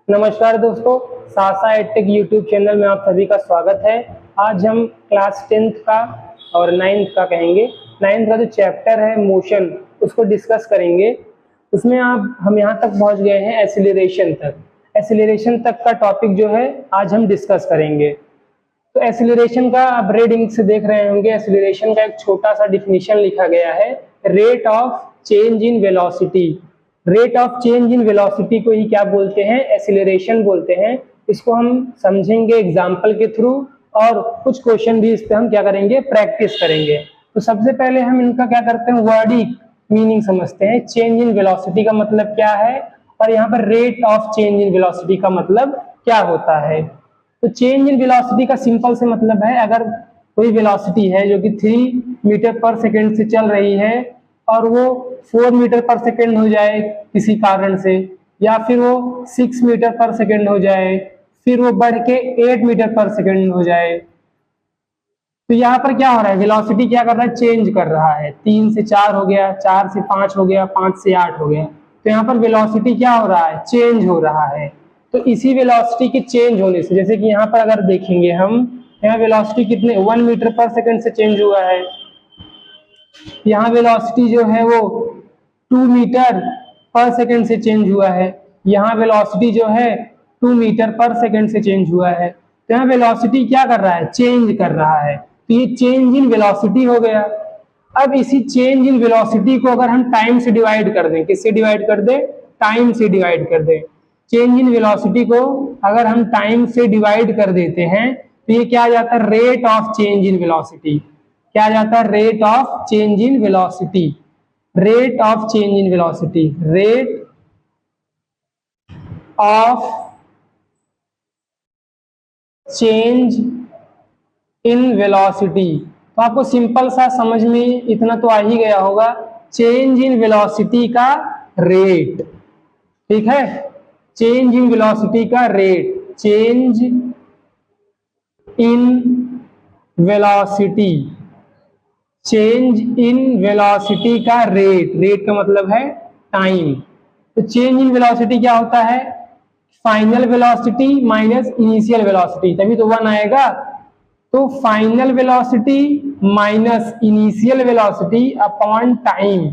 नमस्कार दोस्तों, सासा edtech YouTube channel में आप सभी का स्वागत है। आज हम क्लास 10th का और 9th का कहेंगे। 9th का जो चैप्टर है मोशन, उसको डिस्कस करेंगे। उसमें हम यहाँ तक पहुँच गए हैं एसिलरेशन तक। एसिलरेशन तक का टॉपिक जो है आज हम डिस्कस करेंगे। तो एसिलरेशन का आप रेड इंक से देख रहे होंगे, एसिलरेशन का एक छोटा सा डिफिनीशन लिखा गया है, rate of change in velocity. Rate of change in velocity को ही क्या बोलते हैं? एसिलरेशन बोलते हैं। इसको हम समझेंगे एग्जाम्पल के थ्रू, और कुछ क्वेश्चन भी इस पे हम क्या करेंगे, प्रैक्टिस करेंगे। तो सबसे पहले हम इनका क्या करते हैं, वर्डिक मीनिंग समझते हैं। चेंज इन वेलोसिटी का मतलब क्या है, और यहाँ पर rate of change in velocity का मतलब क्या होता है। तो चेंज इन वेलोसिटी का सिंपल से मतलब है, अगर कोई वेलोसिटी है जो कि 3 मीटर पर सेकेंड से चल रही है और वो 4 मीटर पर सेकेंड हो जाए किसी कारण से, या फिर वो 6 मीटर पर सेकेंड हो जाए, फिर वो बढ़ के 8 मीटर पर सेकेंड हो जाए, तो यहाँ पर क्या हो रहा है, वेलोसिटी क्या कर रहा है, चेंज कर रहा है। 3 से 4 हो गया, 4 से 5 हो गया, 5 से 8 हो गया। तो यहाँ पर वेलोसिटी क्या हो रहा है, चेंज हो रहा है। तो इसी वेलोसिटी के चेंज होने से, जैसे कि यहाँ पर अगर देखेंगे हम, यहाँ वेलोसिटी कितने 1 मीटर पर सेकेंड से चेंज हुआ है। यहाँ वेलोसिटी जो है वो 2 मीटर पर सेकेंड से चेंज हुआ है। यहाँ वेलोसिटी जो है 2 मीटर पर सेकेंड से चेंज हुआ है। तो यहाँ वेलोसिटी क्या कर रहा है, चेंज कर रहा है। तो ये चेंज इन वेलोसिटी हो गया। अब इसी चेंज इन वेलोसिटी को अगर हम टाइम से डिवाइड कर दें, किससे डिवाइड कर दें, टाइम से डिवाइड कर दें। चेंज इन वेलोसिटी को अगर हम टाइम से डिवाइड कर देते हैं तो ये क्या आ जाता है, rate of change in velocity. क्या आ जाता है, rate of change in velocity. Rate of change in velocity, rate of change in velocity. तो आपको सिंपल सा समझ में इतना तो आ ही गया होगा, चेंज इन वेलोसिटी का रेट। ठीक है, चेंज इन वेलोसिटी का rate, change in velocity, change in velocity का रेट। रेट का मतलब है टाइम। तो चेंज इन वेलोसिटी क्या होता है, final velocity minus initial velocity, तभी तो 1 आएगा। तो final velocity minus initial velocity upon time,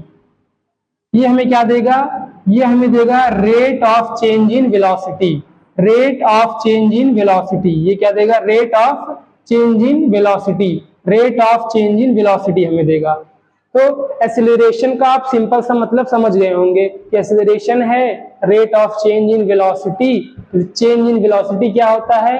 ये हमें क्या देगा, ये हमें देगा rate of change in velocity. Rate of change in velocity, ये क्या देगा, rate of change in velocity. Rate of change in velocity हमें देगा। तो एसिलरेशन का आप सिंपल सा मतलब समझ गए होंगे कि एसिलरेशन है rate of change in velocity. Change in velocity क्या होता है,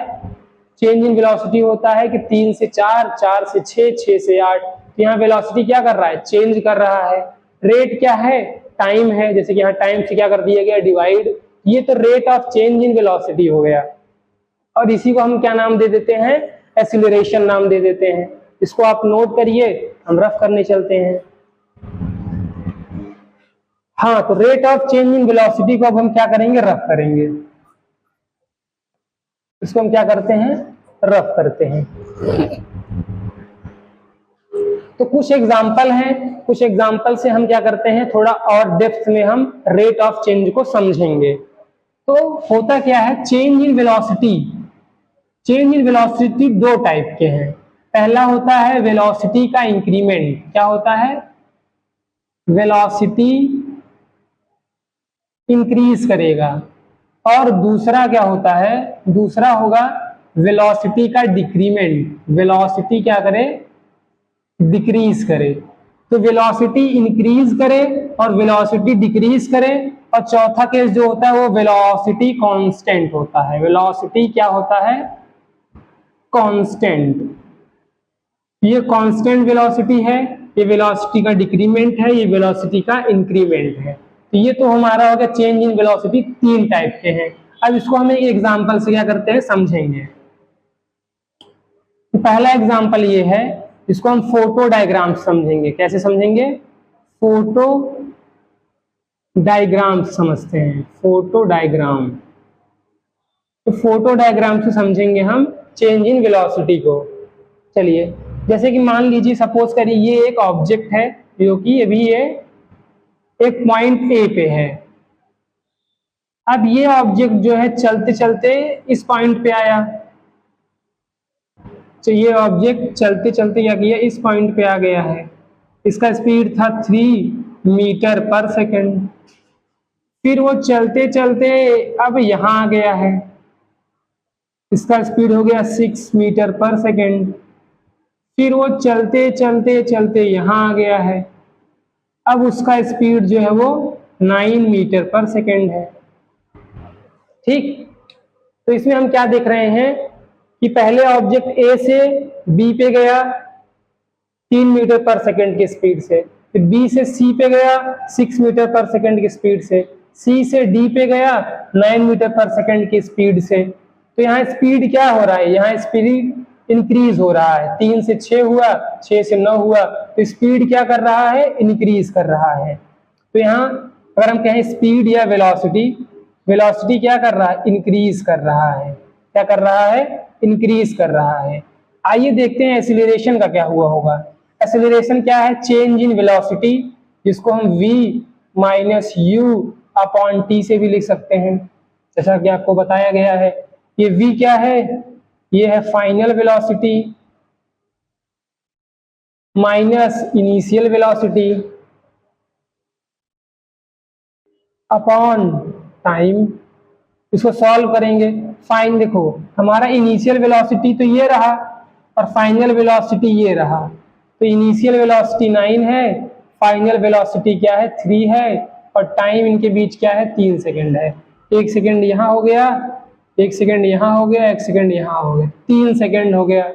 चेंज इन वेलोसिटी होता है कि 3 से 4, 4 से 6, 6 से 8। तो यहाँ वेलोसिटी क्या कर रहा है, चेंज कर रहा है। रेट क्या है, टाइम है, जैसे कि यहाँ टाइम से क्या कर दिया गया, डिवाइड। ये तो rate of change in velocity हो गया, और इसी को हम क्या नाम दे देते हैं, एसिलरेशन नाम दे देते हैं। इसको आप नोट करिए, हम रफ करने चलते हैं। हाँ, तो rate of change in velocity को अब हम क्या करेंगे, रफ करेंगे। इसको हम क्या करते हैं, रफ करते हैं। तो कुछ एग्जाम्पल हैं, कुछ एग्जाम्पल से हम क्या करते हैं, थोड़ा और डेप्थ में हम रेट ऑफ चेंज को समझेंगे। तो होता क्या है, change in velocity, change in velocity 2 type के हैं। पहला होता है वेलोसिटी का इंक्रीमेंट। क्या होता है, वेलोसिटी इंक्रीज करेगा। और दूसरा क्या होता है, दूसरा होगा वेलोसिटी का डिक्रीमेंट। वेलोसिटी क्या करे, डिक्रीज करे। तो वेलोसिटी इंक्रीज करे और वेलोसिटी डिक्रीज करे। और चौथा केस जो होता है वो वेलोसिटी कांस्टेंट होता है। वेलोसिटी क्या होता है, कांस्टेंट। ये कांस्टेंट वेलोसिटी है, ये वेलोसिटी का डिक्रीमेंट है, ये वेलोसिटी का इंक्रीमेंट है। तो ये तो हमारा हो गया चेंज इन वेलोसिटी 3 टाइप के हैं। अब इसको हम एक एग्जांपल से क्या करते हैं, समझेंगे। तो पहला एग्जांपल ये है, इसको हम फोटो डायग्राम समझेंगे। कैसे समझेंगे, फोटो डायग्राम समझते हैं, फोटो डायग्राम। तो फोटो डायग्राम से समझेंगे हम चेंज इन वेलोसिटी को। चलिए, जैसे कि मान लीजिए, सपोज करिए ये एक ऑब्जेक्ट है जो कि अभी ये एक पॉइंट ए पे है, अब ये ऑब्जेक्ट जो है चलते चलते इस पॉइंट पे आया, तो ये ऑब्जेक्ट चलते चलते क्या किया, इस पॉइंट पे आ गया है। इसका स्पीड था 3 मीटर पर सेकंड। फिर वो चलते चलते अब यहां आ गया है, इसका स्पीड हो गया 6 मीटर पर सेकंड। फिर वो चलते चलते चलते यहां आ गया है, अब उसका स्पीड जो है वो 9 मीटर पर सेकंड है। ठीक, तो इसमें हम क्या देख रहे हैं कि पहले ऑब्जेक्ट ए से बी पे गया 3 मीटर पर सेकंड की स्पीड से, फिर बी से सी पे गया 6 मीटर पर सेकंड की स्पीड से, सी से डी पे गया 9 मीटर पर सेकंड की स्पीड से। तो यहाँ स्पीड क्या हो रहा है, यहाँ स्पीड इंक्रीज हो रहा है, 3 से 6 हुआ, 6 से 9 हुआ, तो स्पीड क्या कर रहा है, इंक्रीज कर रहा है। तो यहाँ अगर हम कहें स्पीड या वेलोसिटी, वेलोसिटी क्या कर रहा है, इंक्रीज कर रहा है। क्या कर रहा है, इंक्रीज कर रहा है। आइए देखते हैं एक्सीलरेशन का क्या हुआ होगा। एक्सीलरेशन क्या है, चेंज इन वेलोसिटी, जिसको हम v minus you upon T से भी लिख सकते हैं, जैसा कि आपको बताया गया है। ये v क्या है, ये है final velocity minus initial velocity upon time. इसको सॉल्व करेंगे, फाइन देखो हमारा इनिशियल वेलोसिटी तो ये रहा और फाइनल वेलोसिटी ये रहा। तो इनिशियल वेलोसिटी 9 है, फाइनल वेलोसिटी क्या है, 3 है, और टाइम इनके बीच क्या है, 3 सेकंड है। 1 सेकंड यहाँ हो गया, 1 सेकंड यहाँ हो गया, 1 सेकंड यहाँ हो गया, 3 सेकंड हो गया।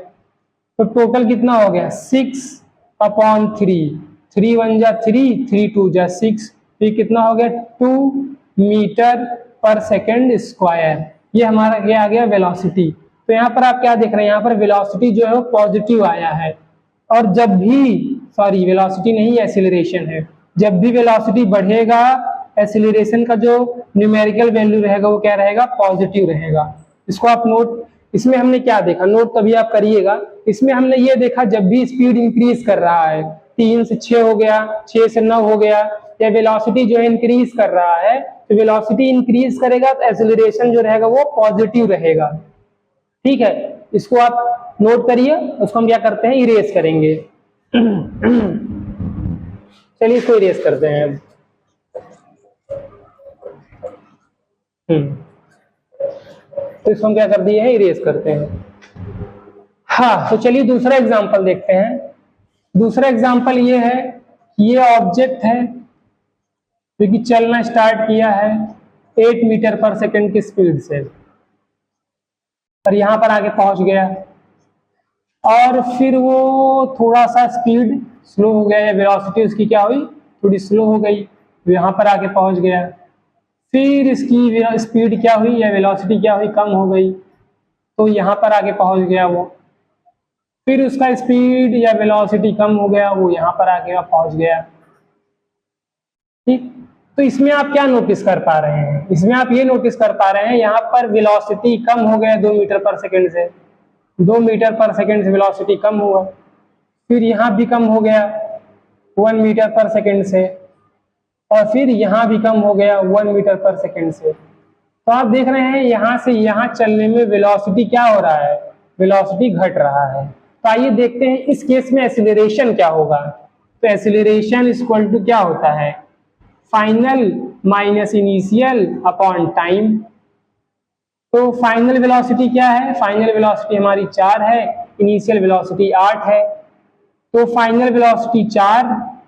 तो टोटल कितना हो गया, 6 अपॉन 3, 3 1 जा 3, 3 2 जा 6, तो ये कितना हो गया, 2 मीटर पर सेकंड स्क्वायर। ये हमारा क्या आ गया, वेलोसिटी। तो यहाँ पर आप क्या देख रहे हैं, यहाँ पर वेलोसिटी जो है वो पॉजिटिव आया है। और जब भी, सॉरी वेलोसिटी नहीं, एक्सीलरेशन है, जब भी वेलोसिटी बढ़ेगा एक्सीलरेशन का जो न्यूमेरिकल वैल्यू रहेगा वो क्या रहेगा, पॉजिटिव रहेगा। इसको आप नोट, इसमें हमने क्या देखा, नोट तभी आप करिएगा। इसमें हमने ये देखा जब भी स्पीड इंक्रीज कर रहा है, 3 से 6 हो गया, 6 से 9 हो गया, या वेलोसिटी जो है इंक्रीज कर रहा है, तो वेलोसिटी इंक्रीज करेगा तो एक्सीलरेशन जो रहेगा वो पॉजिटिव रहेगा। ठीक है, इसको आप नोट करिए। उसको हम क्या करते हैं, इरेज करेंगे। चलिए इसको इरेज करते हैं। तो इसको हम क्या कर दिए हैं, इरेज करते हैं। हाँ, तो चलिए दूसरा एग्जांपल देखते हैं। दूसरा एग्जांपल ये है, ये ऑब्जेक्ट है जो कि चलना स्टार्ट किया है 8 मीटर पर सेकंड की स्पीड से, और यहां पर आके पहुंच गया, और फिर वो थोड़ा सा स्पीड स्लो हो गया, या वेलोसिटी उसकी क्या हुई, थोड़ी स्लो हो गई, तो यहां पर आके पहुंच गया। फिर इसकी स्पीड क्या हुई, या वेलोसिटी क्या हुई, कम हो गई, तो यहां पर आके पहुंच गया वो। फिर उसका स्पीड या वेलोसिटी कम हो गया, वो यहां पर आके पहुंच गया। ठीक, तो इसमें आप क्या नोटिस कर पा रहे हैं, इसमें आप ये नोटिस कर पा रहे हैं यहाँ पर वेलोसिटी कम हो गया 2 मीटर पर सेकंड से, 2 मीटर पर सेकंड से वेलोसिटी कम हुआ। फिर यहाँ भी कम हो गया 1 मीटर पर सेकंड से, और फिर यहाँ भी कम हो गया 1 मीटर पर सेकंड से। तो आप देख रहे हैं यहाँ से यहाँ चलने में वेलोसिटी क्या हो रहा है, वेलोसिटी घट रहा है। तो आइए देखते हैं इस केस में एक्सीलरेशन क्या होगा। तो एक्सीलरेशन इक्वल टू क्या होता है, final minus initial upon time. तो फाइनल वेलोसिटी क्या है, फाइनल वेलोसिटी हमारी 4 है, इनिशियल वेलोसिटी 8 है। तो फाइनल वेलोसिटी 4,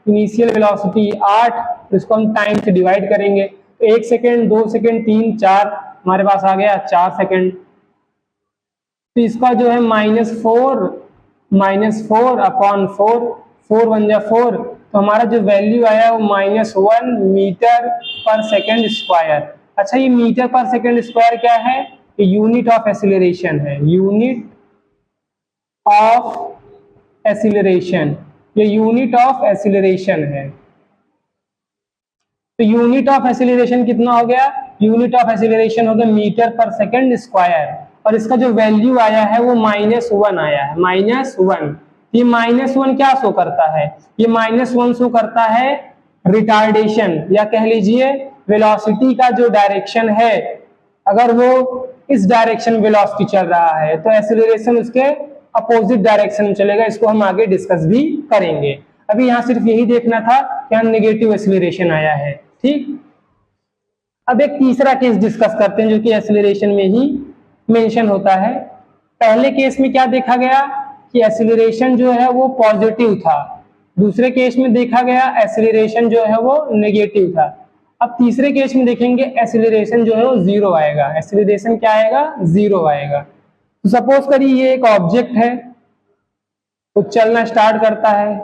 इनिशियल वेलोसिटी 8, तो इसको हम टाइम से डिवाइड करेंगे। तो 1 सेकेंड, 2 सेकेंड, 3, 4, हमारे पास आ गया 4 सेकेंड। तो इसका जो है -4 अपॉन 4 1 जा 4, तो हमारा जो वैल्यू आया वो -1 मीटर पर सेकेंड स्क्वायर। अच्छा, ये मीटर पर सेकेंड स्क्वायर क्या है, ये यूनिट ऑफ एक्सीलरेशन है, यूनिट ऑफ एक्सीलरेशन, ये यूनिट ऑफ एक्सीलरेशन है। तो यूनिट ऑफ एक्सीलरेशन कितना हो गया, यूनिट ऑफ एक्सीलरेशन हो गया मीटर पर सेकेंड स्क्वायर, और इसका जो वैल्यू आया है वो -1 आया है, -1। ये -1 क्या शो करता है, ये -1 शो करता है रिटार्डेशन, या कह लीजिए वेलोसिटी का जो डायरेक्शन है, अगर वो इस डायरेक्शन वेलोसिटी चल रहा है तो एक्सीलरेशन उसके अपोजिट डायरेक्शन में चलेगा। इसको हम आगे डिस्कस भी करेंगे। अभी यहाँ सिर्फ यही देखना था कि यहाँ नेगेटिव एक्सीलरेशन आया है। ठीक, अब एक तीसरा केस डिस्कस करते हैं जो कि एक्सीलरेशन में ही मेंशन होता है। पहले केस में क्या देखा गया कि एक्सीलरेशन जो है वो पॉजिटिव था, दूसरे केस में देखा गया एक्सीलरेशन जो है वो नेगेटिव था। अब तीसरे केस में देखेंगे एक्सीलरेशन जो है वो जीरो आएगा। एक्सीलरेशन क्या आएगा? जीरो आएगा। तो सपोज करिए ये एक ऑब्जेक्ट है, वो चलना स्टार्ट करता है,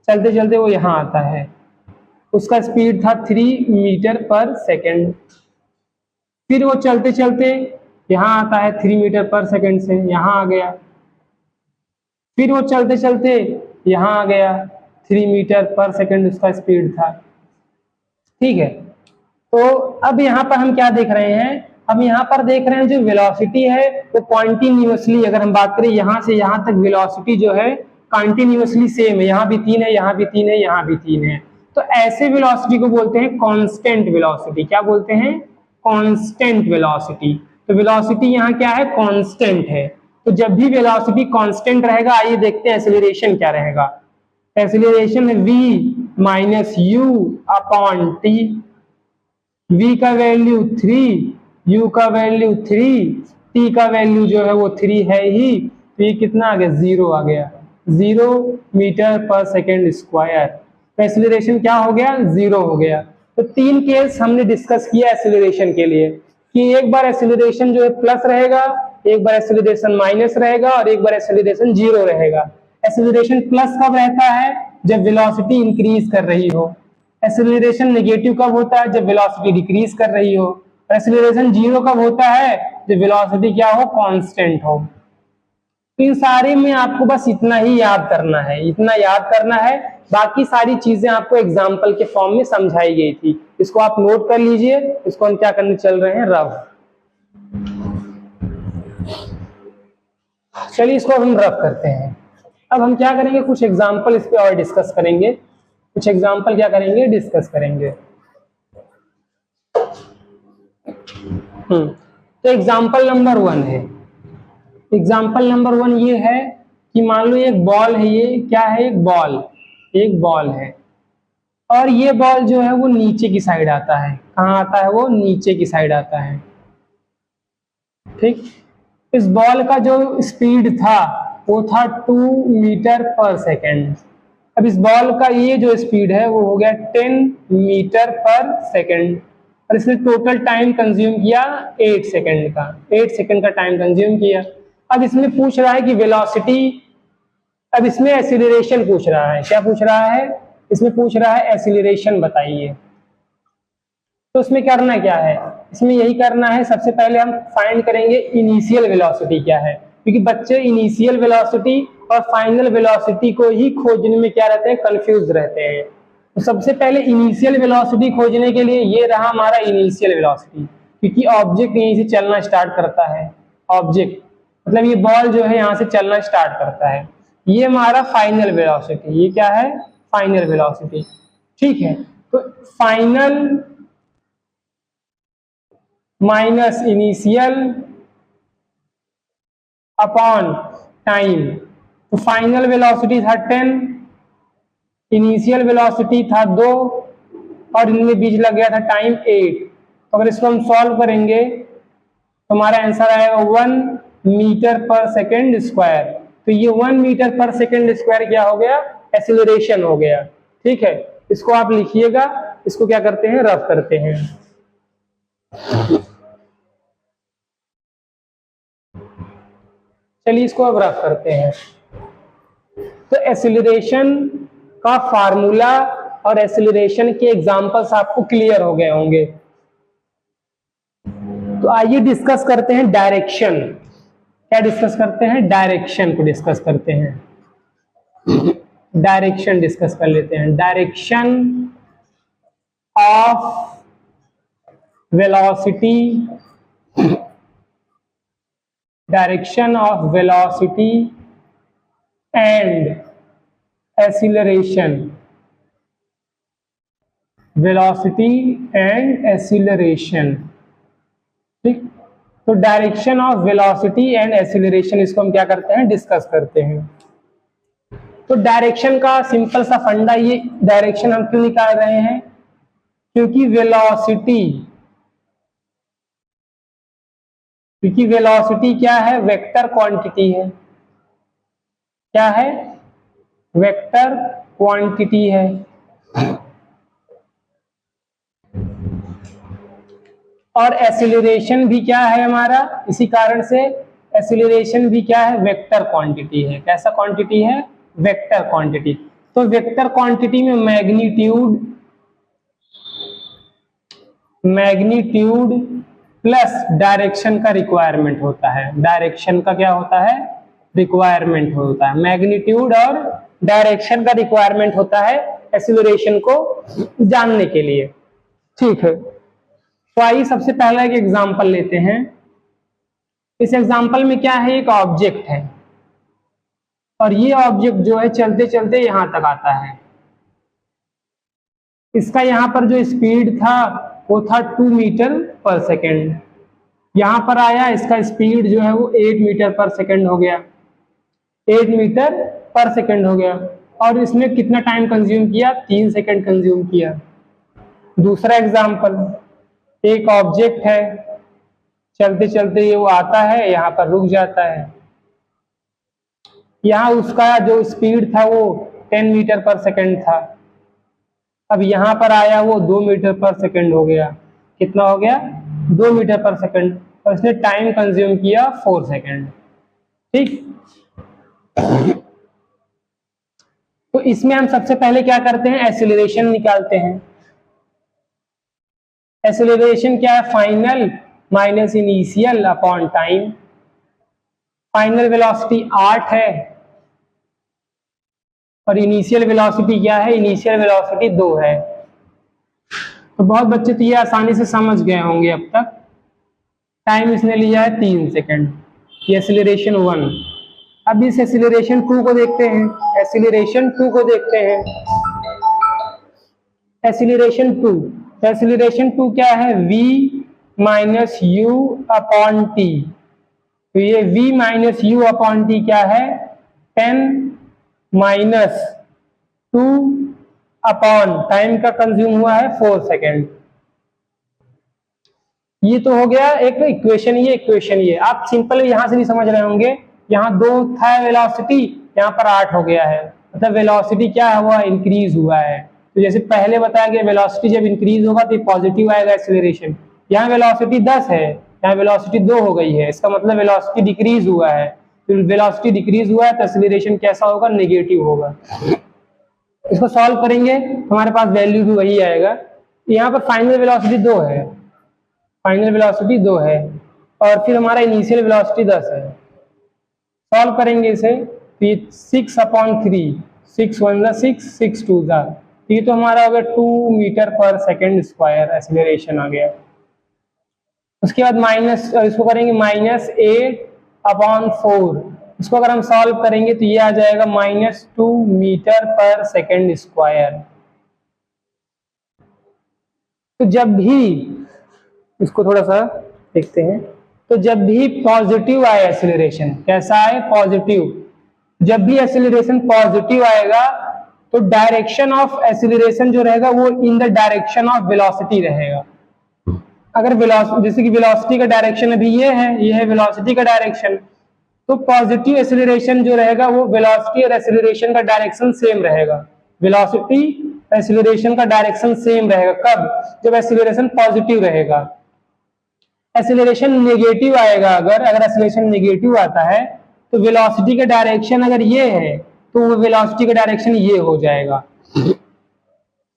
चलते चलते वो यहाँ आता है, उसका स्पीड था 3 मीटर पर सेकेंड। फिर वो चलते चलते यहाँ आता है 3 मीटर पर सेकेंड से यहाँ आ गया, फिर वो चलते चलते यहाँ आ गया, 3 मीटर पर सेकेंड उसका स्पीड था। ठीक है, तो अब यहाँ पर हम क्या देख रहे हैं? हम यहाँ पर देख रहे हैं जो वेलोसिटी है वो कॉन्टिन्यूअसली, अगर हम बात करें यहाँ से यहाँ तक वेलोसिटी जो है कॉन्टिन्यूअसली सेम है, यहाँ भी 3 है, यहाँ भी 3 है, यहाँ भी 3 है। तो ऐसे वेलोसिटी को बोलते हैं कांस्टेंट वेलोसिटी। क्या बोलते हैं? Constant velocity. तो वेलोसिटी यहाँ क्या है? कांस्टेंट है। तो जब भी वेलोसिटी कांस्टेंट रहेगा, आइए देखते हैं एक्सीलरेशन क्या रहेगा। एक्सीलरेशन है v minus u upon t। v का वैल्यू 3, u का वैल्यू 3, t का वैल्यू जो है वो 3 है ही, तो ये कितना आ गया? 0 आ गया, 0 मीटर पर सेकेंड स्क्वायर। तो एक्सीलरेशन क्या हो गया? 0 हो गया। तो 3 केस हमने डिस्कस किया एक्सीलरेशन के लिए कि एक बार एक्सीलरेशन जो है प्लस रहेगा, एक बार एक्सीलरेशन माइनस रहेगा और एक बार एक्सीलरेशन 0 रहेगा। एक्सीलरेशन प्लस कब रहता है? जब वेलोसिटी इंक्रीज कर रही हो। एक्सीलरेशन नेगेटिव कब होता है? जब वेलोसिटी डिक्रीज कर रही हो। एक्सीलरेशन 0 कब होता है? जब वेलोसिटी क्या हो? कांस्टेंट हो। इन सारे में आपको बस इतना ही याद करना है, इतना याद करना है। बाकी सारी चीजें आपको एग्जाम्पल के फॉर्म में समझाई गई थी, इसको आप नोट कर लीजिए। इसको हम क्या करने चल रहे हैं? रफ। चलिए इसको हम रफ करते हैं। अब हम क्या करेंगे? कुछ एग्जाम्पल इस पे और डिस्कस करेंगे। कुछ एग्जाम्पल क्या करेंगे? डिस्कस करेंगे। तो एग्जाम्पल नंबर 1 है। एग्जाम्पल नंबर 1 ये है कि मान लो एक बॉल है, ये क्या है? एक बॉल, एक बॉल है और ये बॉल जो है वो नीचे की साइड आता है। कहाँ आता है? वो नीचे की साइड आता है। ठीक, इस बॉल का जो स्पीड था वो था 2 मीटर पर सेकेंड। अब इस बॉल का ये जो स्पीड है वो हो गया 10 मीटर पर सेकेंड और इसने टोटल टाइम कंज्यूम किया 8 सेकेंड का, 8 सेकेंड का टाइम कंज्यूम किया। अब इसमें पूछ रहा है कि वेलोसिटी, अब इसमें एक्सीलरेशन पूछ रहा है। क्या पूछ रहा है? इसमें पूछ रहा है एक्सीलरेशन बताइए। तो इसमें करना क्या है? इसमें यही करना है, सबसे पहले हम फाइंड करेंगे इनिशियल वेलोसिटी क्या है, क्योंकि बच्चे इनिशियल वेलोसिटी और फाइनल वेलोसिटी को ही खोजने में क्या रहते हैं? कंफ्यूज रहते हैं। तो सबसे पहले इनिशियल वेलोसिटी खोजने के लिए ये रहा हमारा इनिशियल वेलोसिटी, क्योंकि ऑब्जेक्ट यहीं से चलना स्टार्ट करता है। ऑब्जेक्ट मतलब ये बॉल जो है यहाँ से चलना स्टार्ट करता है। ये हमारा फाइनल वेलोसिटी, ये क्या है? Final velocity. ठीक है, तो final minus initial upon time. तो फाइनल वेलोसिटी था 10, इनिशियल वेलोसिटी था 2 और इनमें बीच लग गया था टाइम 8। तो अगर इसको हम सॉल्व करेंगे तो हमारा आंसर आएगा 1 मीटर पर सेकेंड स्क्वायर। तो ये 1 मीटर पर सेकेंड स्क्वायर क्या हो गया? एक्सीलरेशन हो गया। ठीक है, इसको आप लिखिएगा। इसको क्या करते हैं? रफ करते हैं। चलिए इसको अब रफ करते हैं। तो एक्सीलरेशन का फार्मूला और एक्सीलरेशन के एग्जांपल्स आपको क्लियर हो गए होंगे। तो आइए डिस्कस करते हैं डायरेक्शन। क्या डिस्कस करते हैं? डायरेक्शन को डिस्कस करते हैं। डायरेक्शन डिस्कस कर लेते हैं। Direction of velocity, direction of velocity and acceleration. Velocity and acceleration. ठीक, तो direction of velocity and acceleration, इसको हम क्या करते हैं, डिस्कस करते हैं। तो डायरेक्शन का सिंपल सा फंडा, ये डायरेक्शन हम क्यों निकाल रहे हैं, क्योंकि वेलोसिटी क्या है, वेक्टर क्वांटिटी है। क्या है, वेक्टर क्वांटिटी है। और एक्सीलरेशन भी क्या है हमारा, इसी कारण से एक्सीलरेशन भी क्या है, वेक्टर क्वांटिटी है। कैसा क्वांटिटी है, वेक्टर क्वांटिटी। तो वेक्टर क्वांटिटी में मैग्नीट्यूड प्लस डायरेक्शन का रिक्वायरमेंट होता है। डायरेक्शन का क्या होता है, रिक्वायरमेंट होता है। मैग्नीट्यूड और डायरेक्शन का रिक्वायरमेंट होता है एक्सीलरेशन को जानने के लिए। ठीक है, तो आइए सबसे पहला एक एग्जांपल लेते हैं। इस एग्जांपल में क्या है, एक ऑब्जेक्ट है और ये ऑब्जेक्ट जो है चलते चलते यहां तक आता है। इसका यहाँ पर जो स्पीड था वो था 2 मीटर पर सेकेंड। यहां पर आया, इसका स्पीड जो है वो 8 मीटर पर सेकेंड हो गया। 8 मीटर पर सेकेंड हो गया। और इसने कितना टाइम कंज्यूम किया, 3 सेकेंड कंज्यूम किया। दूसरा एग्जांपल, एक ऑब्जेक्ट है, चलते चलते ये वो आता है, यहाँ पर रुक जाता है। यहाँ उसका जो स्पीड था वो 10 मीटर पर सेकेंड था। अब यहाँ पर आया, वो 2 मीटर पर सेकेंड हो गया। कितना हो गया, 2 मीटर पर सेकेंड। और इसने टाइम कंज्यूम किया 4 सेकेंड। ठीक, तो इसमें हम सबसे पहले क्या करते हैं, एक्सीलरेशन निकालते हैं। एक्सीलरेशन क्या है, final minus initial upon time. Final velocity 8 है और इनिशियल वेलोसिटी क्या है, इनिशियल वेलोसिटी 2 है। तो बहुत बच्चे तो ये आसानी से समझ गए होंगे अब तक। टाइम इसने लिया है 3 सेकेंड, ये एक्सीलरेशन 1। अब इस एक्सीलरेशन 2 को देखते हैं। एक्सीलरेशन 2 को देखते हैं, एक्सीलरेशन 2। एक्सीलरेशन 2 क्या है, v minus you upon T. तो ये v minus you upon T क्या है, 10 माइनस 2 अपॉन टाइम का कंज्यूम हुआ है 4 सेकेंड। ये तो हो गया एक इक्वेशन, ये इक्वेशन ये आप सिंपल यहां से भी समझ रहे होंगे। यहाँ 2 था वेलोसिटी, यहाँ पर 8 हो गया है, मतलब वेलोसिटी क्या है, वो इंक्रीज हुआ है। तो जैसे पहले बताया गया, वेलोसिटी जब इंक्रीज होगा तो पॉजिटिव आएगा एक्सीलरेशन। यहाँ वेलोसिटी 10 है, यहाँ वेलोसिटी 2 हो गई है, इसका मतलब वेलोसिटी डिक्रीज हुआ है। तो वेलोसिटी डिक्रीज हुआ है तो एक्सीलरेशन कैसा होगा, नेगेटिव होगा। इसको सॉल्व करेंगे तो हमारे पास वैल्यू भी वही आएगा। यहाँ पर फाइनल वेलोसिटी 2 है, फाइनल वेलोसिटी 2 है और फिर हमारा इनिशियल वेलोसिटी 10 है। सॉल्व करेंगे इसे तो ये 6 अपॉन 3, 6 1 6, 6 2 ये तो हमारा हो गया 2 मीटर पर सेकेंड स्क्वायर एक्सीलरेशन आ गया। उसके बाद माइनस, इसको करेंगे माइनस 8 अपॉन 4। इसको अगर हम सॉल्व करेंगे तो ये आ जाएगा माइनस 2 मीटर पर सेकेंड स्क्वायर। तो जब भी इसको थोड़ा सा देखते हैं, तो जब भी पॉजिटिव आए एक्सीलरेशन, कैसा आए, पॉजिटिव, जब भी एक्सीलरेशन पॉजिटिव आएगा तो डायरेक्शन ऑफ एक्सीलरेशन जो रहेगा वो in the direction of velocity रहेगा। अगर वेलोसिटी, जैसे कि वेलोसिटी का डायरेक्शन अभी ये है वेलोसिटी का डायरेक्शन, तो पॉजिटिव एक्सीलरेशन जो रहेगा वो वेलोसिटी और एक्सीलरेशन का डायरेक्शन सेम रहेगा। वेलोसिटी एक्सीलरेशन का डायरेक्शन सेम रहेगा। कब, जब एक्सीलरेशन पॉजिटिव रहेगा। एक्सीलरेशन नेगेटिव आएगा, अगर एक्सीलरेशन नेगेटिव आता है तो वेलोसिटी का डायरेक्शन अगर ये है तो वो वेलोसिटी का डायरेक्शन ये हो जाएगा,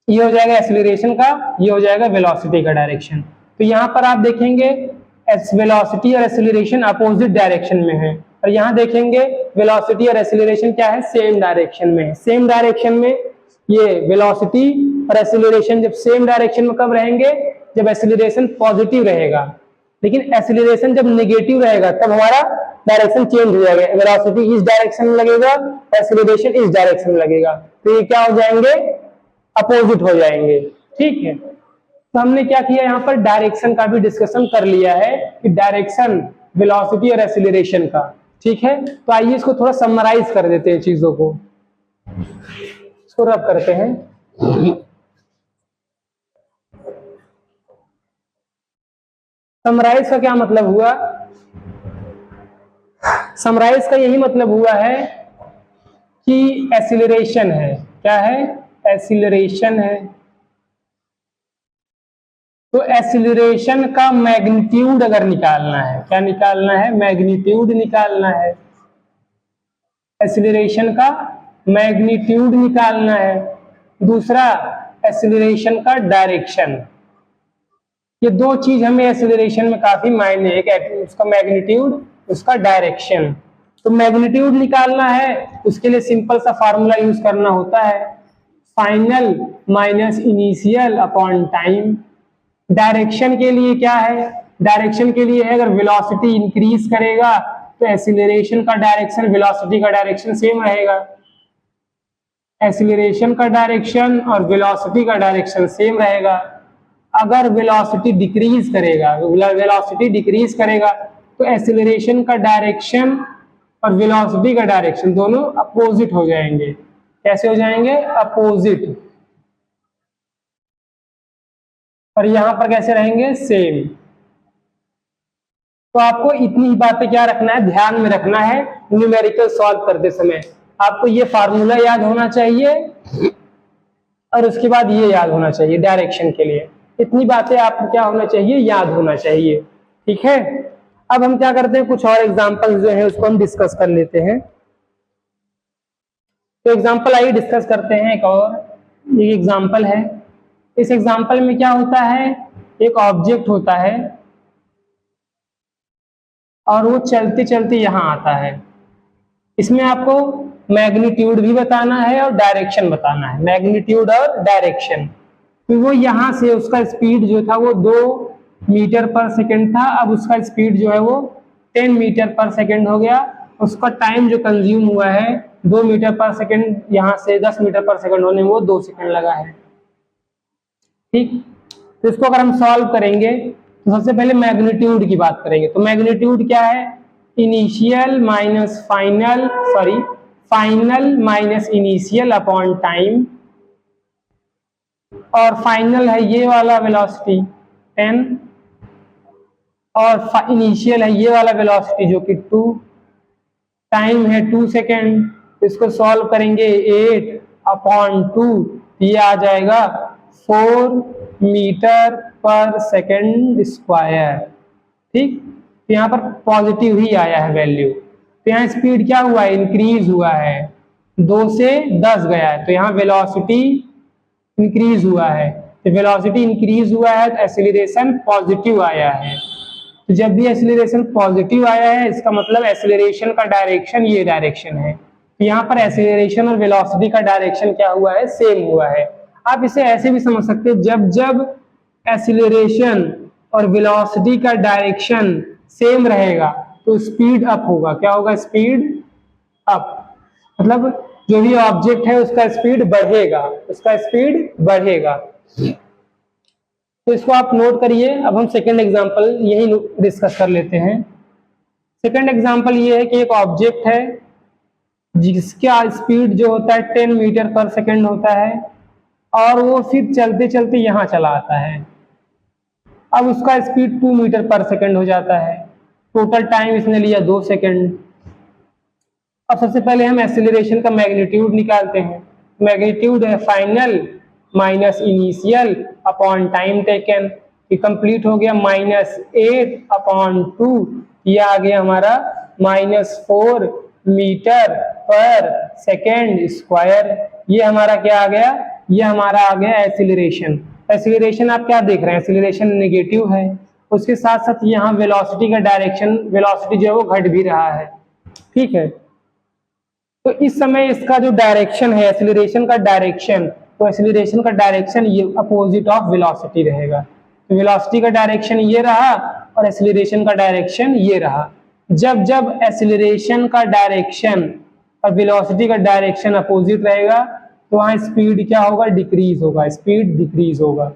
ये हो जाएगा एक्सीलरेशन का, ये हो जाएगा वेलोसिटी का डायरेक्शन। तो यहाँ पर आप देखेंगे वेलोसिटी और एक्सीलरेशन अपोजिट डायरेक्शन में है, और यहाँ देखेंगे वेलोसिटी और एक्सीलरेशन क्या है, सेम डायरेक्शन में है। सेम डायरेक्शन में ये वेलोसिटी और एक्सीलरेशन जब सेम डायरेक्शन में कब रहेंगे, जब एक्सीलरेशन पॉजिटिव रहेगा। लेकिन एक्सीलरेशन जब नेगेटिव रहेगा तब हमारा डायरेक्शन चेंज हो जाएगा, वेलोसिटी इस डायरेक्शन में लगेगा, एक्सीलरेशन इस डायरेक्शन में लगेगा। तो ये क्या हो जाएंगे, अपोजिट हो जाएंगे। ठीक है, तो हमने क्या किया यहाँ पर डायरेक्शन का भी डिस्कशन कर लिया है कि डायरेक्शन, वेलोसिटी और एक्सीलरेशन का। ठीक है, तो आइए इसको थोड़ा समराइज कर देते हैं चीजों को, इसको रब करते हैं। समराइज का क्या मतलब हुआ? समराइज का यही मतलब हुआ है कि एक्सीलरेशन है, क्या है? एक्सीलरेशन है। तो एक्सीलरेशन का मैग्नीट्यूड अगर निकालना है, क्या निकालना है? मैग्नीट्यूड निकालना है। एक्सीलरेशन का मैग्नीट्यूड निकालना है। दूसरा, एक्सीलरेशन का डायरेक्शन। ये दो चीज हमें एक्सीलरेशन में काफी मायने, एक उसका मैग्नीट्यूड, उसका डायरेक्शन। तो मैग्नीट्यूड निकालना है, उसके लिए सिंपल सा फार्मूला यूज करना होता है, final minus initial upon time. Direction के लिए क्या है? डायरेक्शन के लिए है अगर वेलोसिटी इंक्रीज करेगा तो एक्सीलरेशन का डायरेक्शन वेलोसिटी का डायरेक्शन सेम रहेगा। एक्सीलरेशन का डायरेक्शन और वेलोसिटी का डायरेक्शन सेम रहेगा। अगर वेलोसिटी डिक्रीज करेगा तो एक्सीलरेशन का डायरेक्शन और वेलोसिटी का डायरेक्शन दोनों अपोजिट हो जाएंगे। कैसे हो जाएंगे? अपोजिट। और यहां पर कैसे रहेंगे? सेम। तो आपको इतनी ही बातें क्या रखना है, ध्यान में रखना है न्यूमेरिकल सॉल्व करते समय। आपको ये फार्मूला याद होना चाहिए और उसके बाद ये याद होना चाहिए डायरेक्शन के लिए। इतनी बातें आपको क्या होना चाहिए? याद होना चाहिए। ठीक है, अब हम क्या करते हैं, कुछ और एग्जाम्पल जो है उसको हम डिस्कस कर लेते हैं। तो एग्जाम्पल आइए डिस्कस करते हैं। एक और ये एग्जाम्पल है। इस एग्जाम्पल में क्या होता है, एक ऑब्जेक्ट होता है और वो चलते चलते यहां आता है। इसमें आपको मैग्नीट्यूड भी बताना है और डायरेक्शन बताना है, मैग्नीट्यूड और डायरेक्शन। तो वो यहां से उसका स्पीड जो था वो 2 मीटर पर सेकेंड था, अब उसका स्पीड जो है वो 10 मीटर पर सेकेंड हो गया। उसका टाइम जो कंज्यूम हुआ है 2 मीटर पर सेकेंड, यहाँ से 10 मीटर पर सेकेंड होने में वो 2 सेकेंड लगा है। ठीक, तो इसको अगर हम सॉल्व करेंगे तो सबसे पहले मैग्नीट्यूड की बात करेंगे। तो मैग्नीट्यूड क्या है? Initial minus final, final minus initial upon time. और फाइनल है ये वाला वेलोसिटी 10 और इनिशियल है ये वाला वेलोसिटी जो कि 2, टाइम है 2 सेकेंड। इसको सॉल्व करेंगे 8 अपॉन 2, ये आ जाएगा 4 मीटर पर सेकेंड स्क्वायर। ठीक, तो यहाँ पर पॉजिटिव ही आया है वैल्यू। तो यहाँ स्पीड क्या हुआ है? इंक्रीज हुआ है, 2 से 10 गया है, तो यहाँ वेलोसिटी इंक्रीज हुआ है। तो वेलोसिटी इंक्रीज हुआ है तो एक्सीलरेशन पॉजिटिव आया है। तो जब भी एक्सीलरेशन पॉजिटिव आया है इसका मतलब एक्सीलरेशन का डायरेक्शन ये डायरेक्शन है। तो यहाँ पर एक्सीलरेशन और वेलोसिटी का डायरेक्शन क्या हुआ है? सेम हुआ है। आप इसे ऐसे भी समझ सकते हैं, जब जब एक्सीलरेशन और वेलोसिटी का डायरेक्शन सेम रहेगा तो स्पीड अप होगा। क्या होगा? Speed up. मतलब जो भी ऑब्जेक्ट है उसका स्पीड बढ़ेगा, उसका स्पीड बढ़ेगा। तो इसको आप नोट करिए। अब हम सेकंड एग्जांपल यही डिस्कस कर लेते हैं। सेकंड एग्जांपल ये है कि एक ऑब्जेक्ट है जिसका स्पीड जो होता है 10 मीटर पर सेकंड होता है और वो फिर चलते चलते यहां चला आता है। अब उसका स्पीड 2 मीटर पर सेकंड हो जाता है। टोटल टाइम इसने लिया 2 सेकंड। अब सबसे पहले हम एक्सीलरेशन का मैग्नीट्यूड निकालते हैं। मैग्नीट्यूड है final minus initial upon time taken. ये कंप्लीट हो गया, -8 अपॉन 2, ये आ गया हमारा -4 मीटर पर सेकेंड स्क्वायर। ये हमारा क्या आ गया? ये हमारा आ गया एक्सीलरेशन। एक्सीलरेशन आप क्या देख रहे हैं? एक्सीलरेशन नेगेटिव है। उसके साथ साथ यहाँ वेलोसिटी का डायरेक्शन, वेलोसिटी जो है वो घट भी रहा है। ठीक है, तो इस समय इसका जो डायरेक्शन है एक्सीलरेशन का डायरेक्शन, तो एक्सीलरेशन का डायरेक्शन ये अपोजिट ऑफ वेलोसिटी रहेगा। तो वेलोसिटी का डायरेक्शन ये रहा और एक्सीलरेशन का डायरेक्शन ये रहा। जब जब एक्सीलरेशन का डायरेक्शन और वेलोसिटी का डायरेक्शन अपोजिट रहेगा तो वहाँ स्पीड क्या होगा, डिक्रीज होगा, स्पीड डिक्रीज होगा।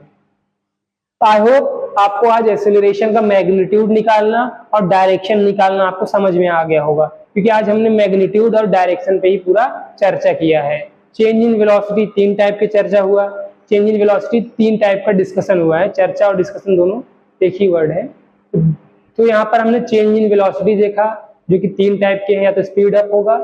आई होप आपको आज एक्सेलरेशन का मैग्नीट्यूड निकालना और डायरेक्शन निकालना आपको समझ में आ गया होगा, क्योंकि आज हमने मैग्नीट्यूड और डायरेक्शन पे ही पूरा चर्चा किया है। चेंज इन वेलोसिटी 3 टाइप के चर्चा हुआ, चेंज इन वेलोसिटी 3 टाइप का डिस्कशन हुआ है, चर्चा और डिस्कशन दोनों एक ही वर्ड है। तो यहाँ पर हमने चेंज इन वेलोसिटी देखा जो कि 3 टाइप के हैं, या तो स्पीड अप होगा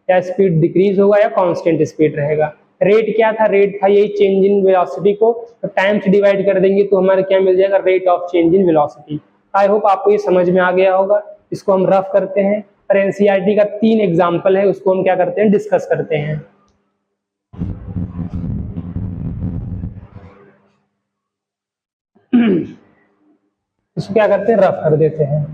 या स्पीड डिक्रीज होगा या कांस्टेंट स्पीड रहेगा। रेट क्या था, रेट था यही चेंज इन वेलोसिटी को तो टाइम से डिवाइड कर देंगे तो हमारे क्या मिल जाएगा, rate of change in velocity. I hope आपको ये समझ में आ गया होगा। इसको हम रफ करते हैं और एनसीईआरटी का 3 एग्जाम्पल है, उसको हम क्या करते हैं, डिस्कस करते हैं। इसको क्या करते हैं, रफ कर देते हैं।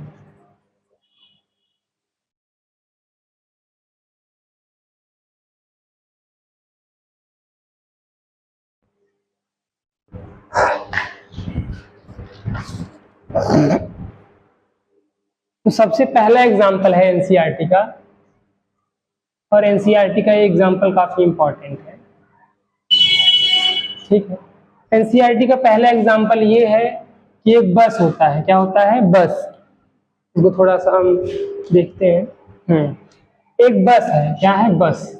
तो सबसे पहला एग्जाम्पल है एनसीईआरटी का, और एनसीईआरटी का ये एग्जाम्पल काफी इंपॉर्टेंट है। ठीक है, एनसीईआरटी का पहला एग्जाम्पल ये है कि एक बस होता है, क्या होता है, बस। इसको थोड़ा सा हम देखते हैं। एक बस है, क्या है, बस।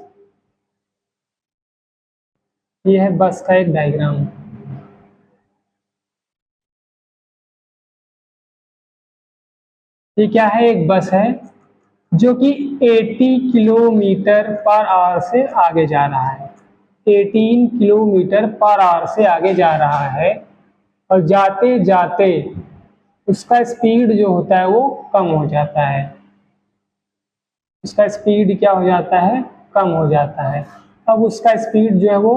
ये है बस का एक डायग्राम। ये क्या है, एक बस है जो कि 80 किलोमीटर पर आवर से आगे जा रहा है, 18 किलोमीटर पर आवर से आगे जा रहा है, और जाते जाते उसका स्पीड जो होता है वो कम हो जाता है। उसका स्पीड क्या हो जाता है, कम हो जाता है। अब उसका स्पीड जो है वो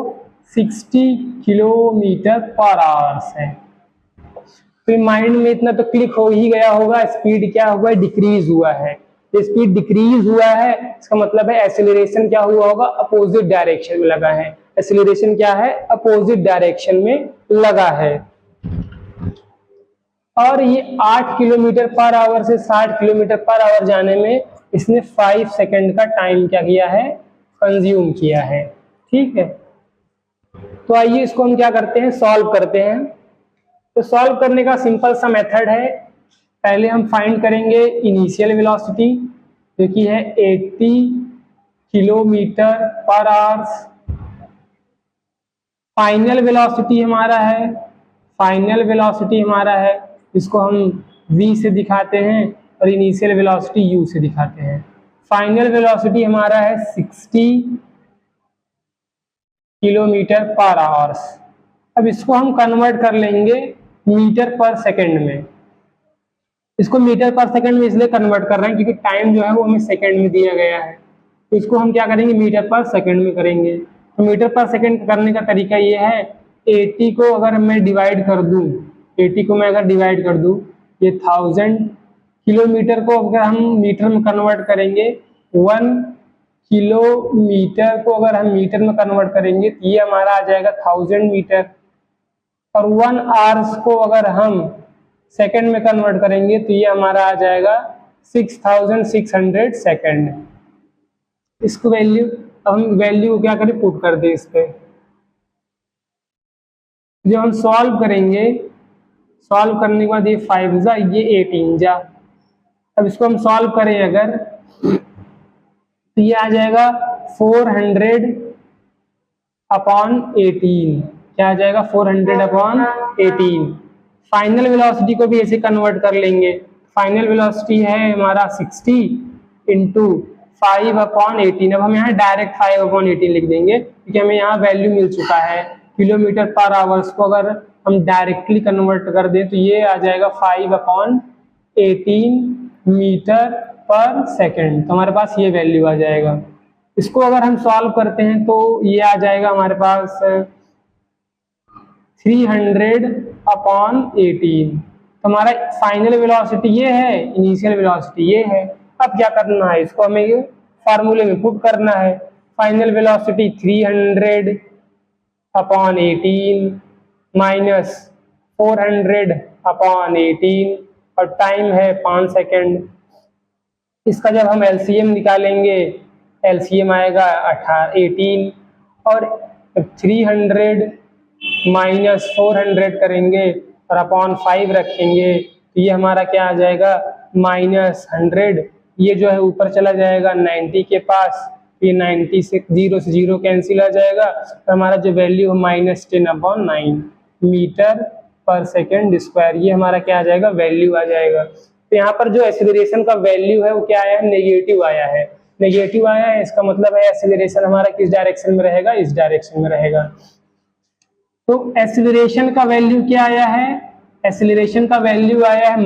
60 किलोमीटर पर आवर है। तो माइंड में इतना तो क्लिक हो ही गया होगा, स्पीड क्या हुआ है, डिक्रीज हुआ है। स्पीड डिक्रीज हुआ है, इसका मतलब है एक्सेलरेशन क्या हुआ होगा, अपोजिट डायरेक्शन में लगा है। एक्सेलरेशन क्या है, अपोजिट डायरेक्शन में लगा है। और ये 8 किलोमीटर पर आवर से 60 किलोमीटर पर आवर जाने में इसने 5 सेकंड का टाइम क्या किया है, कंज्यूम किया है। ठीक है, तो आइए इसको हम क्या करते हैं, सॉल्व करते हैं। तो सॉल्व करने का सिंपल सा मेथड है, पहले हम फाइंड करेंगे इनिशियल वेलोसिटी जो कि है 80 kilometre per hour. Final velocity हमारा है, फाइनल वेलोसिटी हमारा है, इसको हम v से दिखाते हैं और इनिशियल वेलोसिटी u से दिखाते हैं। फाइनल वेलोसिटी हमारा है 60 किलोमीटर पर आवर। अब इसको हम कन्वर्ट कर लेंगे मीटर पर सेकंड में। इसको मीटर पर सेकंड में इसलिए कन्वर्ट कर रहे हैं क्योंकि टाइम जो है वो हमें सेकंड में दिया गया है, तो इसको हम क्या करेंगे, मीटर पर सेकंड में करेंगे। तो मीटर पर सेकंड करने का तरीका ये है, 80 को अगर मैं डिवाइड कर दूं, 80 को मैं अगर डिवाइड कर दूं, ये 1000 किलोमीटर को अगर हम मीटर में कन्वर्ट करेंगे, 1 किलोमीटर को अगर हम मीटर में कन्वर्ट करेंगे तो ये हमारा आ जाएगा 1000 मीटर। और 1 आवर्स को अगर हम सेकंड में कन्वर्ट करेंगे तो ये हमारा आ जाएगा 6600 सेकंड। इसको वैल्यू, अब हम वैल्यू क्या करें, पुट कर दें इस पे। जब हम सॉल्व करेंगे, सॉल्व करने के बाद ये 5 जा, ये 18 जा। अब इसको हम सॉल्व करें अगर तो ये आ जाएगा 400 अपॉन 18। क्या आ जाएगा, 400 अपॉन 18। फाइनल वेलोसिटी को भी ऐसे कन्वर्ट कर लेंगे। फाइनल वेलोसिटी है हमारा 60 इंटू 5 अपॉन 18। अब हम यहाँ डायरेक्ट 5 अपॉन 18 लिख देंगे क्योंकि हमें यहाँ वैल्यू मिल चुका है। किलोमीटर पर आवर्स को अगर हम डायरेक्टली कन्वर्ट कर दें तो ये आ जाएगा 5 अपॉन 18 मीटर पर सेकेंड। तो हमारे पास ये वैल्यू आ जाएगा। इसको अगर हम सॉल्व करते हैं तो ये आ जाएगा हमारे पास 300 अपॉन 18। तो हमारा फाइनल वेलोसिटी ये है, इनिशियल वेलोसिटी ये है। अब क्या करना है, इसको हमें फार्मूले में पुट करना है। Final velocity 300 upon 18 minus 400 upon 18 और टाइम है 5 सेकेंड। इसका जब हम एलसीएम निकालेंगे, एलसीएम आएगा 18 और 300 माइनस 400 करेंगे और अपॉन 5 रखेंगे तो ये हमारा क्या आ जाएगा -100। ये जो है ऊपर चला जाएगा 90 के पास, ये 90 से 0 कैंसिल आ जाएगा तो हमारा जो वैल्यू है -10/9 मीटर पर सेकेंड स्क्वायर, ये हमारा क्या आ जाएगा वैल्यू आ जाएगा। तो यहाँ पर जो एक्सीलरेशन का वैल्यू है वो क्या आया है, नेगेटिव आया है। नेगेटिव आया है इसका मतलब है एक्सीलरेशन हमारा किस डायरेक्शन में रहेगा, इस डायरेक्शन में रहेगा। तो एक्सीलरेशन का वैल्यू क्या आया है, एक्सीलरेशन का वैल्यू आया है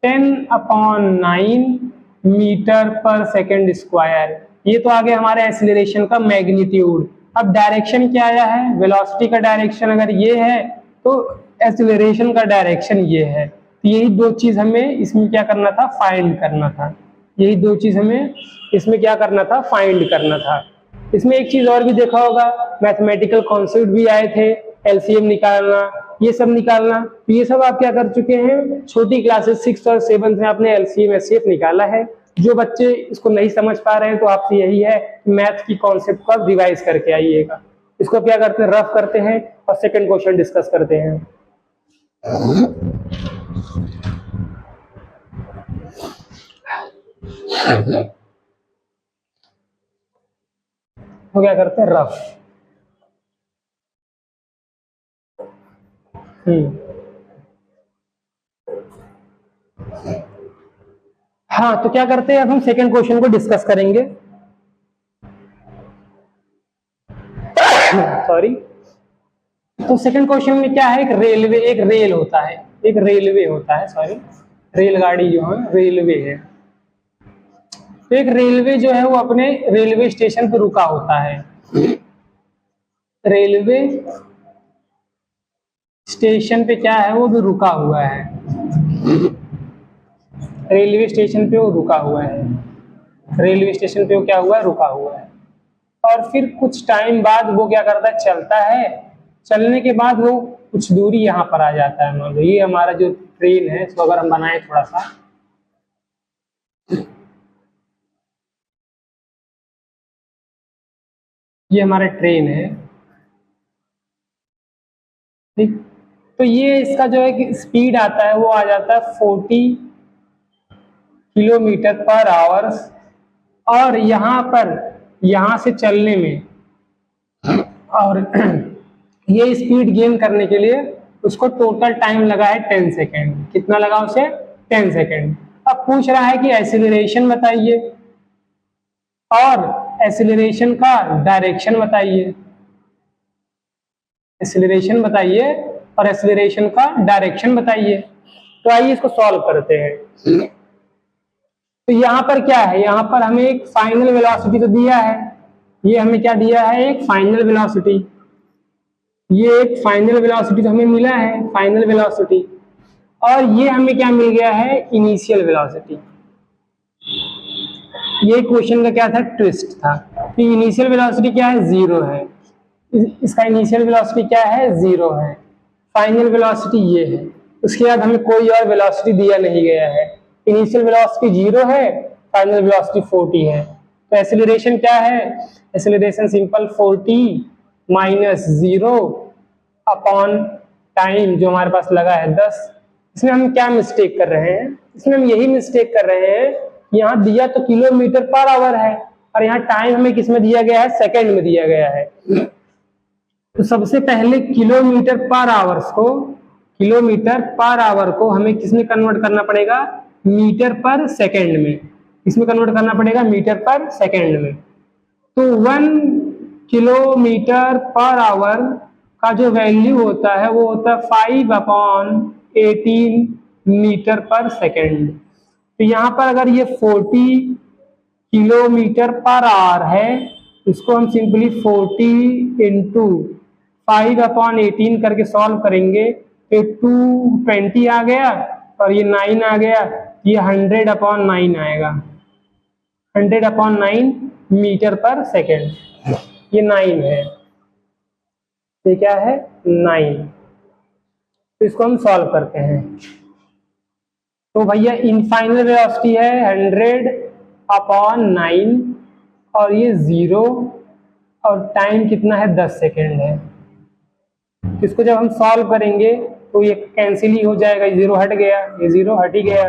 -10/9 मीटर पर सेकेंड स्क्वायर। ये तो आ गया हमारे एक्सीलरेशन का मैग्नीट्यूड। अब डायरेक्शन क्या आया है, वेलोसिटी का डायरेक्शन अगर ये है तो एक्सीलरेशन का डायरेक्शन ये है। तो यही दो चीज हमें इसमें क्या करना था, फाइंड करना था। यही दो चीज हमें इसमें क्या करना था, फाइंड करना था। इसमें एक चीज और भी देखा होगा, मैथमेटिकल कॉन्सेप्ट भी आए थे, एलसीएम निकालना, ये सब निकालना। तो ये सब आप क्या कर चुके हैं, छोटी क्लासेस 6 और 7 में आपने एलसीएम एचसीएफ निकाला है। जो बच्चे इसको नहीं समझ पा रहे हैं तो आपसे यही है मैथ की कॉन्सेप्ट को आप रिवाइज करके आइएगा। इसको क्या करते हैं, रफ करते हैं और सेकंड क्वेश्चन डिस्कस करते हैं। तो क्या करते हैं, रफ। हाँ, तो क्या करते हैं अब हम सेकंड क्वेश्चन को डिस्कस करेंगे। सॉरी। तो सेकंड क्वेश्चन में क्या है, एक रेलवे, एक रेल होता है, एक रेलवे होता है, सॉरी रेलगाड़ी जो है रेलवे है। तो एक रेलवे जो है वो अपने रेलवे स्टेशन पर रुका होता है। रेलवे स्टेशन पे क्या है, वो भी रुका हुआ है। रेलवे स्टेशन पे वो रुका हुआ है, रेलवे स्टेशन पे वो क्या हुआ है, रुका हुआ है। और फिर कुछ टाइम बाद वो क्या करता है, चलता है। चलने के बाद वो कुछ दूरी यहाँ पर आ जाता है। मान लो ये हमारा जो ट्रेन है, इसको अगर हम बनाए थोड़ा सा, ये हमारा ट्रेन है, ठीक। तो ये इसका जो है कि स्पीड आता है वो आ जाता है 40 किलोमीटर पर आवर्स। और यहाँ पर, यहाँ से चलने में, और ये स्पीड गेन करने के लिए उसको टोटल टाइम लगा है 10 सेकेंड। कितना लगा उसे, 10 सेकेंड। अब पूछ रहा है कि एक्सीलरेशन बताइए और एक्सीलरेशन का डायरेक्शन बताइए। एक्सीलरेशन बताइए और एक्सीलरेशन का डायरेक्शन बताइए। तो आइए इसको सॉल्व करते हैं। तो यहाँ पर क्या है, यहाँ पर हमें एक फाइनल वेलोसिटी तो दिया है। ये हमें क्या दिया है, एक फाइनल वेलोसिटी। ये एक फाइनल वेलोसिटी तो हमें मिला है, फाइनल वेलोसिटी। और ये हमें क्या मिल गया है, इनिशियल वेलोसिटी। ये क्वेश्चन का क्या था, ट्विस्ट था। तो इनिशियल वेलोसिटी क्या है, 0 है। इसका इनिशियल वेलोसिटी क्या है, 0 है। फाइनल वेलोसिटी ये है। उसके बाद हमें कोई और वेलोसिटी दिया नहीं गया है। इनिशियल वेलोसिटी 0 है, फाइनल वेलोसिटी 40 है। तो एक्सीलरेशन क्या है, acceleration simple 40 minus 0 upon time जो हमारे पास लगा है 10। इसमें हम क्या मिस्टेक कर रहे हैं, इसमें हम यही मिस्टेक कर रहे हैं, यहाँ दिया तो किलोमीटर पर आवर है और यहाँ टाइम हमें किसमें दिया गया है, सेकंड में दिया गया है। तो सबसे पहले किलोमीटर पर आवर्स को, किलोमीटर पर आवर को हमें किसमें कन्वर्ट करना पड़ेगा, मीटर पर सेकंड में। इसमें कन्वर्ट करना पड़ेगा मीटर पर सेकंड में। तो 1 किलोमीटर पर आवर का जो वैल्यू होता है वो होता है 5/18 मीटर पर सेकंड। तो यहाँ पर अगर ये 40 किलोमीटर पर आवर है, इसको हम सिंपली 40 इंटू 5/18 करके सॉल्व करेंगे तो 220 आ गया और ये 9 आ गया, ये 100/9 आएगा। 100/9 मीटर पर सेकेंड, ये 9 है। ये क्या है, 9। तो इसको हम सॉल्व करते हैं। तो भैया इन फाइनल वेलोसिटी है 100/9 और ये 0 और टाइम कितना है 10 सेकेंड है। इसको जब हम सॉल्व करेंगे तो ये कैंसिल ही हो जाएगा, ये 0 हट गया, ये 0 हट ही गया।